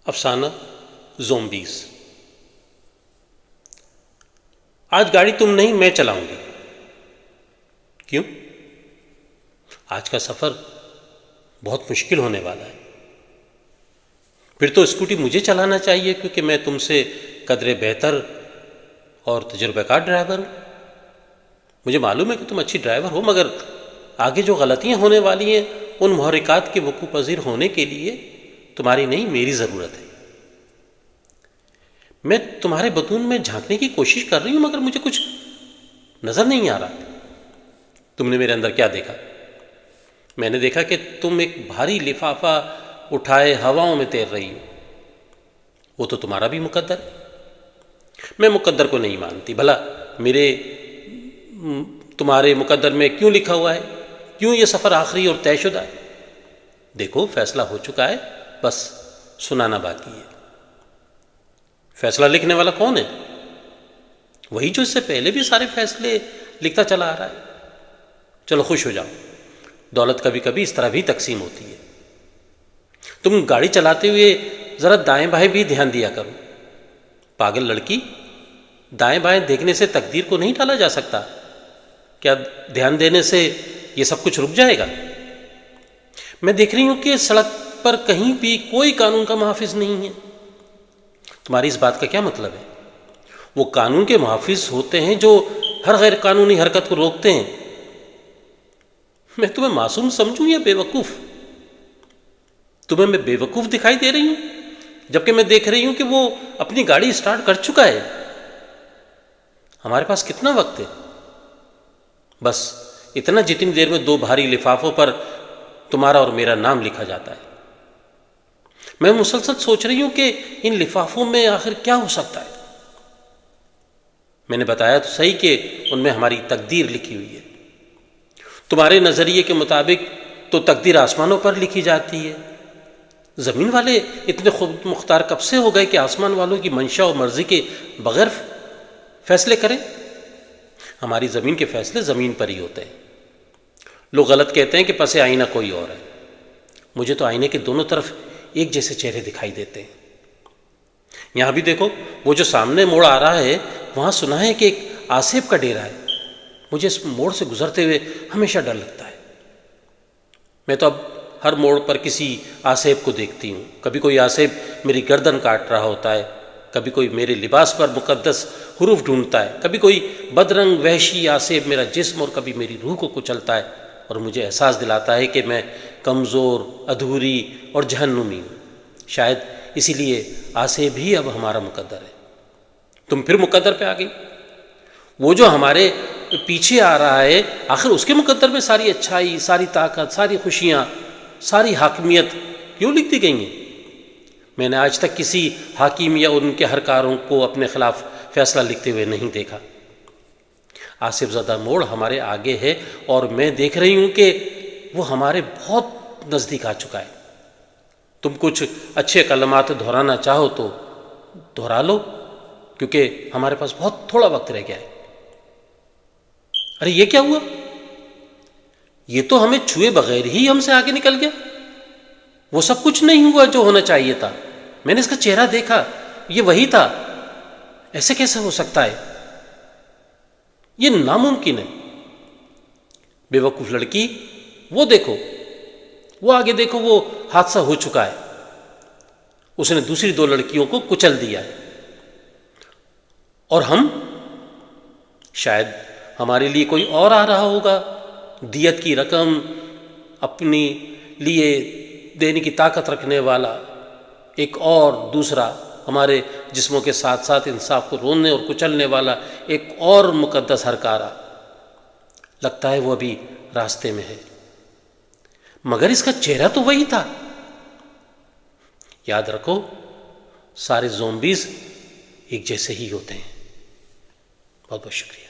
افسانہ زومبیز۔ آج گاڑی تم نہیں میں چلاؤں گی۔ کیوں؟ آج کا سفر بہت مشکل ہونے والا ہے۔ پھر تو اسکوٹی مجھے چلانا چاہیے، کیونکہ میں تم سے قدرے بہتر اور تجربہ کار ڈرائیور ہوں۔ مجھے معلوم ہے کہ تم اچھی ڈرائیور ہو، مگر آگے جو غلطیاں ہونے والی ہیں ان محرکات کے وقوع پذیر ہونے کے لیے تمہاری نہیں میری ضرورت ہے۔ میں تمہارے بطون میں جھانکنے کی کوشش کر رہی ہوں، مگر مجھے کچھ نظر نہیں آ رہا۔ تم نے میرے اندر کیا دیکھا؟ میں نے دیکھا کہ تم ایک بھاری لفافہ اٹھائے ہواؤں میں تیر رہی ہو۔ وہ تو تمہارا بھی مقدر ہے۔ میں مقدر کو نہیں مانتی۔ بھلا تمہارے مقدر میں کیوں لکھا ہوا ہے؟ کیوں یہ سفر آخری اور طے شدہ ہے؟ دیکھو، فیصلہ ہو چکا ہے، بس سنانا باقی ہے۔ فیصلہ لکھنے والا کون ہے؟ وہی جو اس سے پہلے بھی سارے فیصلے لکھتا چلا آ رہا ہے۔ چلو خوش ہو جاؤ، دولت کبھی کبھی اس طرح بھی تقسیم ہوتی ہے۔ تم گاڑی چلاتے ہوئے ذرا دائیں بائیں بھی دھیان دیا کرو۔ پاگل لڑکی، دائیں بائیں دیکھنے سے تقدیر کو نہیں ٹالا جا سکتا۔ کیا دھیان دینے سے یہ سب کچھ رک جائے گا؟ میں دیکھ رہی ہوں کہ سڑک پر کہیں بھی کوئی قانون کا محافظ نہیں ہے۔ تمہاری اس بات کا کیا مطلب ہے؟ وہ قانون کے محافظ ہوتے ہیں جو ہر غیر قانونی حرکت کو روکتے ہیں۔ میں تمہیں معصوم سمجھوں یا بے وقوف؟ تمہیں میں بے وقوف دکھائی دے رہی ہوں، جبکہ میں دیکھ رہی ہوں کہ وہ اپنی گاڑی اسٹارٹ کر چکا ہے۔ ہمارے پاس کتنا وقت ہے؟ بس اتنا جتنی دیر میں دو بھاری لفافوں پر تمہارا اور میرا نام لکھا جاتا ہے۔ میں مسلسل سوچ رہی ہوں کہ ان لفافوں میں آخر کیا ہو سکتا ہے۔ میں نے بتایا تو صحیح کہ ان میں ہماری تقدیر لکھی ہوئی ہے۔ تمہارے نظریے کے مطابق تو تقدیر آسمانوں پر لکھی جاتی ہے۔ زمین والے اتنے خود مختار کب سے ہو گئے کہ آسمان والوں کی منشا اور مرضی کے بغیر فیصلے کریں؟ ہماری زمین کے فیصلے زمین پر ہی ہوتے ہیں۔ لوگ غلط کہتے ہیں کہ پس آئینہ کوئی اور ہے۔ مجھے تو آئینے کے دونوں طرف ایک جیسے چہرے دکھائی دیتے ہیں۔ یہاں بھی دیکھو، وہ جو سامنے موڑ آ رہا ہے وہاں سنا ہے کہ ایک آسیب کا ڈیرا ہے۔ مجھے اس موڑ سے گزرتے ہوئے ہمیشہ ڈر لگتا ہے۔ میں تو اب ہر موڑ پر کسی آسیب کو دیکھتی ہوں۔ کبھی کوئی آسیب میری گردن کاٹ رہا ہوتا ہے، کبھی کوئی میرے لباس پر مقدس حروف ڈھونڈتا ہے، کبھی کوئی بدرنگ وحشی آسیب میرا جسم اور کبھی میری روح کو کچلتا ہے اور مجھے احساس دلاتا ہے کہ میں کمزور، ادھوری اور جہنمی ہوں۔ شاید اسی لیے آسیب ہی اب ہمارا مقدر ہے۔ تم پھر مقدر پہ آ گئی۔ وہ جو ہمارے پیچھے آ رہا ہے، آخر اس کے مقدر میں ساری اچھائی، ساری طاقت، ساری خوشیاں، ساری حاکمیت کیوں لکھ دی گئی ہیں؟ میں نے آج تک کسی حاکم یا ان کے ہرکاروں کو اپنے خلاف فیصلہ لکھتے ہوئے نہیں دیکھا۔ آصف زدہ موڑ ہمارے آگے ہے اور میں دیکھ رہی ہوں کہ وہ ہمارے بہت نزدیک آ چکا ہے۔ تم کچھ اچھے کلمات دہرانا چاہو تو دہرا لو، کیونکہ ہمارے پاس بہت تھوڑا وقت رہ گیا ہے۔ ارے یہ کیا ہوا؟ یہ تو ہمیں چھوئے بغیر ہی ہم سے آگے نکل گیا۔ وہ سب کچھ نہیں ہوا جو ہونا چاہیے تھا۔ میں نے اس کا چہرہ دیکھا، یہ وہی تھا۔ ایسے کیسے ہو سکتا ہے؟ یہ ناممکن ہے۔ بے وقوف لڑکی، وہ دیکھو، وہ آگے دیکھو، وہ حادثہ ہو چکا ہے۔ اس نے دوسری دو لڑکیوں کو کچل دیا ہے، اور ہم شاید ہمارے لیے کوئی اور آ رہا ہوگا۔ دیت کی رقم اپنی لیے دینے کی طاقت رکھنے والا ایک اور دوسرا، ہمارے جسموں کے ساتھ ساتھ انصاف کو روننے اور کچلنے والا ایک اور مقدس ہرکارہ۔ لگتا ہے وہ ابھی راستے میں ہے، مگر اس کا چہرہ تو وہی تھا۔ یاد رکھو، سارے زومبیز ایک جیسے ہی ہوتے ہیں۔ بہت بہت شکریہ۔